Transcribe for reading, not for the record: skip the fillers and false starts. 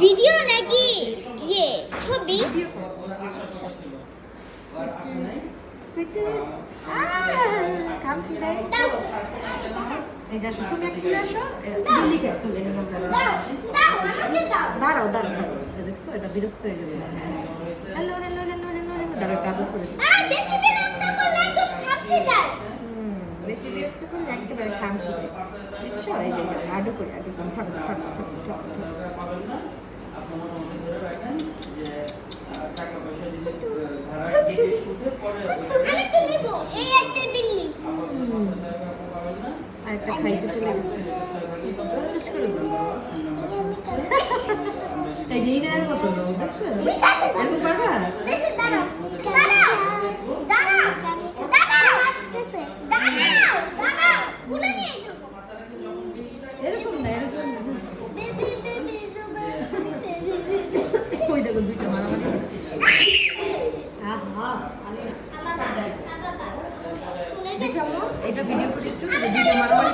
Video নাকি ইয়ে ছবি? আচ্ছা কুইটুস কামচি দে দাও এই যা শুধু তুমি একটু আসো দিল্লিকে খুলে নিয়ে আমরা দাও দাও আমাকে দাও। দাঁড়াও দাঁড়াও দেখছো এটা বিরক্ত হয়ে গেছে হ্যালো হ্যালো হ্যালো হ্যালো দাঁড়াও টাগর করে বেশি বিরক্ত করলে একদম খামসি যায়। বেশি বিরক্ত করলে একেবারে খামচি দেয় দেখছো এই যে আডু করে আডু করে থাক থাক থাক থাক আরেকটু নেব এই একটা বিল্লি। আরেকটা খাইতে চলে গেছে শেষ করে দাও এই যে ইনার মতো দাও দেখছো এরকম পারবা দেখি দাঁড়াও দাঁড়াও দাঁড়াও দাঁড়াও আসতেছে দাঁড়াও দাঁড়াও ভুলে নিয়ে যাবো। এরকম না এরকম বেবি বেবি ওই দেখো দুইটা মারামারি আহা আলিনা দেখো এটা ভিডিও করে একটু দুইটা মারামারি